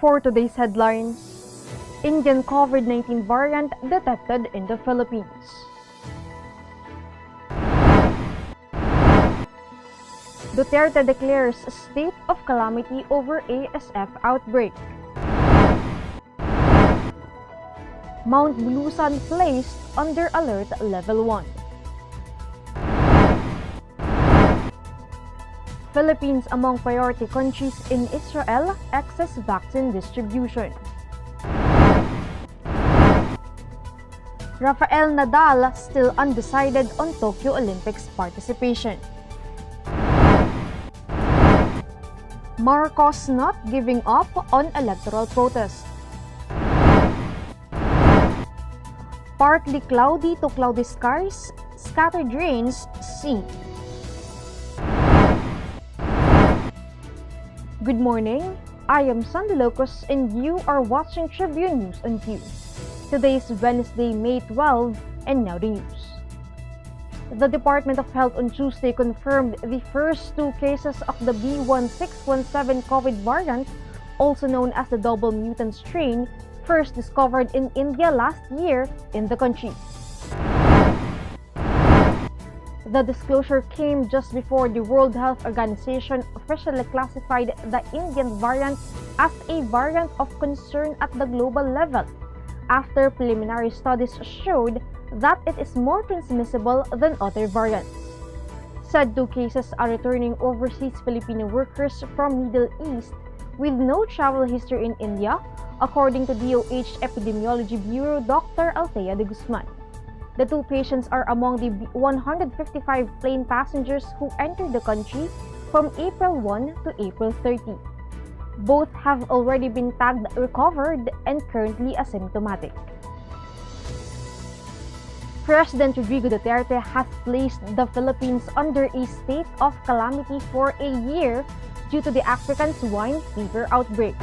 For today's headlines, Indian COVID-19 variant detected in the Philippines. Duterte declares a state of calamity over ASF outbreak. Mount Bulusan placed under alert level 1. Philippines among priority countries in Israel excess vaccine distribution. Rafael Nadal still undecided on Tokyo Olympics participation. Marcos not giving up on electoral protest. Partly cloudy to cloudy skies, scattered rains seen. Good morning, I am Sandy Locos and you are watching Tribune News on Q. Today is Wednesday, May 12, and now the news. The Department of Health on Tuesday confirmed the first 2 cases of the B1617 COVID variant, also known as the double mutant strain, first discovered in India last year in the country. The disclosure came just before the World Health Organization officially classified the Indian variant as a variant of concern at the global level, after preliminary studies showed that it is more transmissible than other variants. Said 2 cases are returning overseas Filipino workers from Middle East with no travel history in India, according to DOH Epidemiology Bureau Dr. Althea de Guzman. The 2 patients are among the 155 plane passengers who entered the country from April 1 to April 30. Both have already been tagged recovered and currently asymptomatic. President Rodrigo Duterte has placed the Philippines under a state of calamity for a year due to the African swine fever outbreak.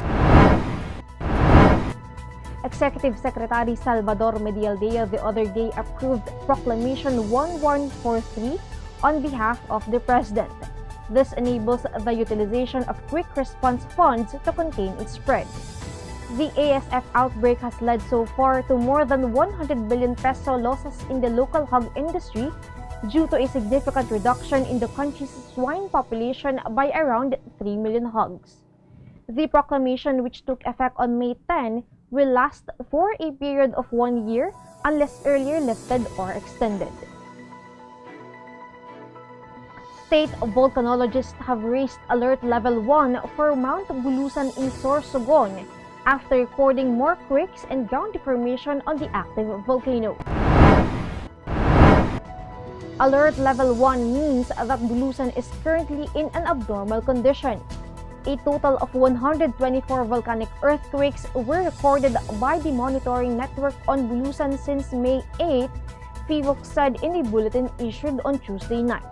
Executive Secretary Salvador Medialdea the other day approved Proclamation 1143 on behalf of the President. This enables the utilization of quick response funds to contain its spread. The ASF outbreak has led so far to more than 100 billion peso losses in the local hog industry due to a significant reduction in the country's swine population by around 3 million hogs. The proclamation, which took effect on May 10, will last for a period of 1 year unless earlier lifted or extended. State volcanologists have raised alert level 1 for Mount Bulusan in Sorsogon after recording more quakes and ground deformation on the active volcano. Alert level 1 means that Bulusan is currently in an abnormal condition. A total of 124 volcanic earthquakes were recorded by the monitoring network on Bulusan since May 8, PHIVOLCS said in a bulletin issued on Tuesday night.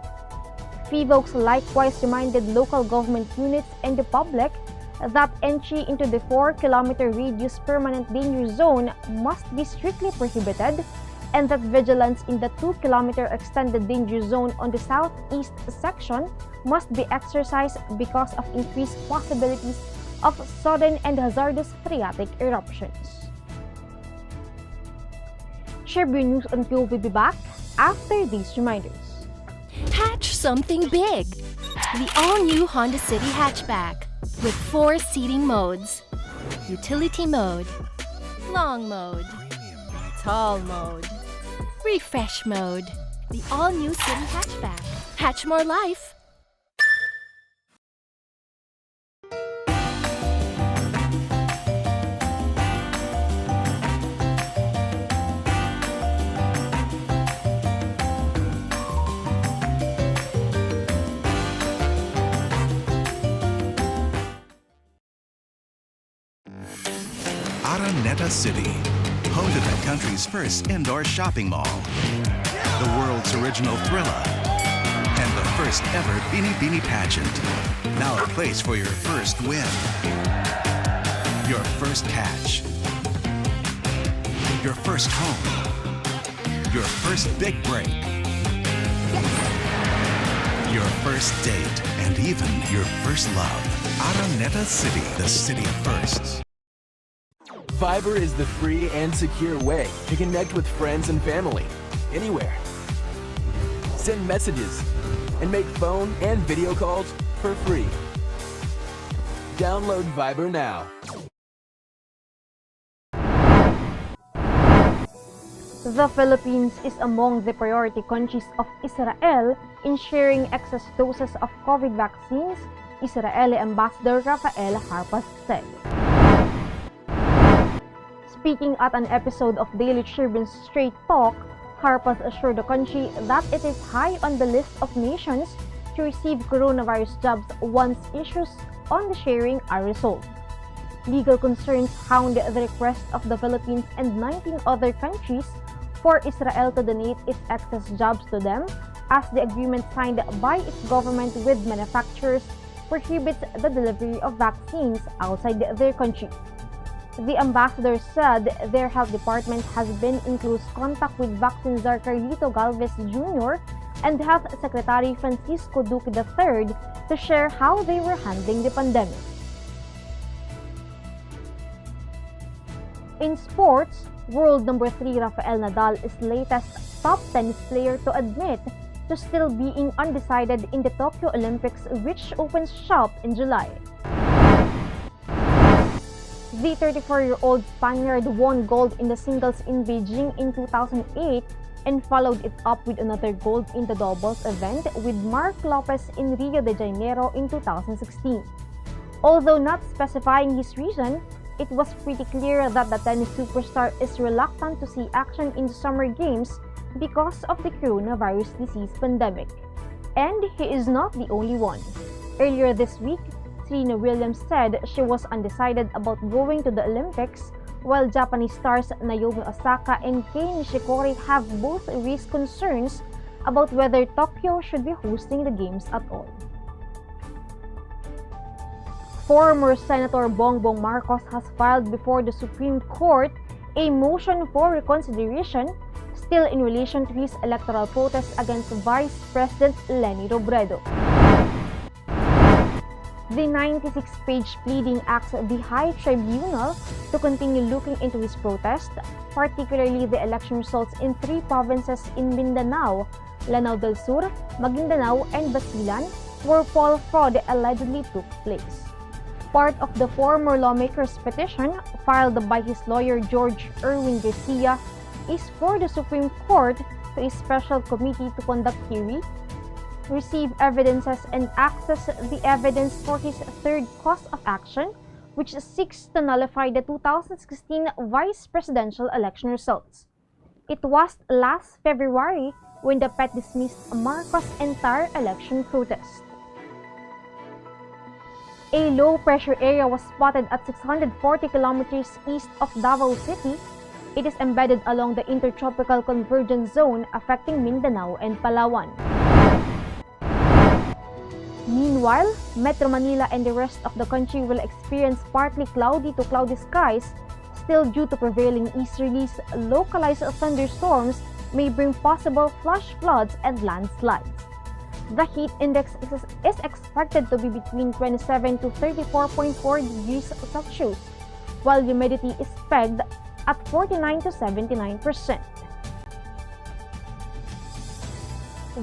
PHIVOLCS likewise reminded local government units and the public that entry into the 4-kilometer radius permanent danger zone must be strictly prohibited and that vigilance in the 2-kilometer extended danger zone on the southeast section must be exercised because of increased possibilities of sudden and hazardous phreatic eruptions. Tribune News on Q will be back after these reminders. Hatch something big! The all-new Honda City hatchback with 4 seating modes. Utility mode, long mode, tall mode, refresh mode. The all-new City hatchback. Hatch more life! Araneta City, home to the country's first indoor shopping mall, the world's original Thrilla, and the first ever Bini Bini pageant. Now a place for your first win, your first catch, your first home, your first big break, your first date, and even your first love. Araneta City, the city of firsts. Viber is the free and secure way to connect with friends and family, anywhere. Send messages and make phone and video calls for free. Download Viber now. The Philippines is among the priority countries of Israel in sharing excess doses of COVID vaccines, Israeli Ambassador Rafael Harpas said. Speaking at an episode of Daily Tribune's Straight Talk, Harpas assured the country that it is high on the list of nations to receive coronavirus jabs once issues on the sharing are resolved. Legal concerns hound the request of the Philippines and 19 other countries for Israel to donate its excess jobs to them, as the agreement signed by its government with manufacturers prohibits the delivery of vaccines outside their country. The ambassador said their health department has been in close contact with vaccine czar Carlito Galvez Jr. and Health Secretary Francisco Duque III to share how they were handling the pandemic. In sports, world number 3 Rafael Nadal is latest top tennis player to admit to still being undecided in the Tokyo Olympics, which opens shop in July. The 34-year-old Spaniard won gold in the singles in Beijing in 2008 and followed it up with another gold in the doubles event with Marc Lopez in Rio de Janeiro in 2016. Although not specifying his reason, it was pretty clear that the tennis superstar is reluctant to see action in the Summer Games because of the coronavirus disease pandemic. And he is not the only one. Earlier this week, Serena Williams said she was undecided about going to the Olympics, while Japanese stars Naomi Osaka and Kei Nishikori have both raised concerns about whether Tokyo should be hosting the games at all. Former Senator Bongbong Marcos has filed before the Supreme Court a motion for reconsideration, still in relation to his electoral protest against Vice President Leni Robredo. The 96-page pleading asks the High Tribunal to continue looking into his protest, particularly the election results in 3 provinces in Mindanao, Lanao del Sur, Maguindanao, and Basilan, where poll fraud allegedly took place. Part of the former lawmaker's petition, filed by his lawyer George Erwin Garcia, is for the Supreme Court to a special committee to conduct hearing, receive evidences, and access the evidence for his third cause of action, which seeks to nullify the 2016 vice presidential election results. It was last February when the PET dismissed Marcos' entire election protest. A low-pressure area was spotted at 640 kilometers east of Davao City. It is embedded along the Intertropical Convergence Zone affecting Mindanao and Palawan. Meanwhile, Metro Manila and the rest of the country will experience partly cloudy to cloudy skies, still due to prevailing easterlies. Localized thunderstorms may bring possible flash floods and landslides. The heat index is expected to be between 27 to 34.4 degrees Celsius, while humidity is pegged at 49 to 79%.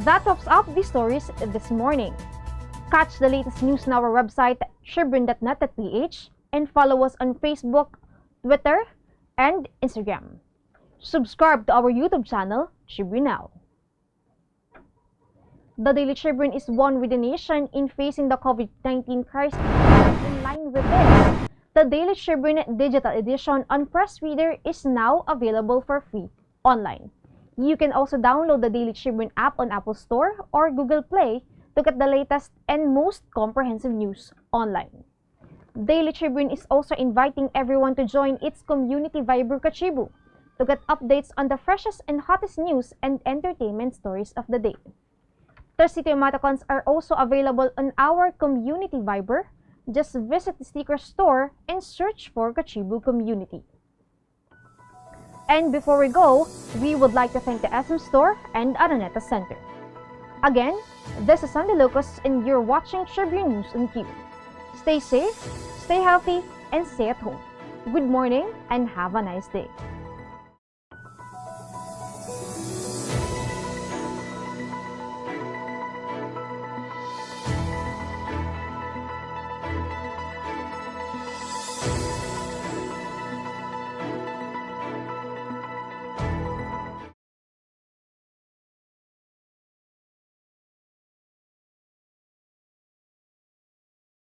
That wraps up the stories this morning. Catch the latest news on our website, tribune.net.ph, and follow us on Facebook, Twitter, and Instagram. Subscribe to our YouTube channel, Tribune Now. The Daily Tribune is one with the nation in facing the COVID-19 crisis. In line with this, the Daily Tribune digital edition on Press Reader is now available for free online. You can also download the Daily Tribune app on Apple Store or Google Play to get the latest and most comprehensive news online. Daily Tribune is also inviting everyone to join its community Viber Kachibu to get updates on the freshest and hottest news and entertainment stories of the day. City emoticons are also available on our community Viber. Just visit the sticker store and search for Kachibu Community. And before we go, we would like to thank the SM Store and Araneta Center. Again, this is Sunday Locust and you're watching Tribune News on Q. Stay safe, stay healthy, and stay at home. Good morning and have a nice day.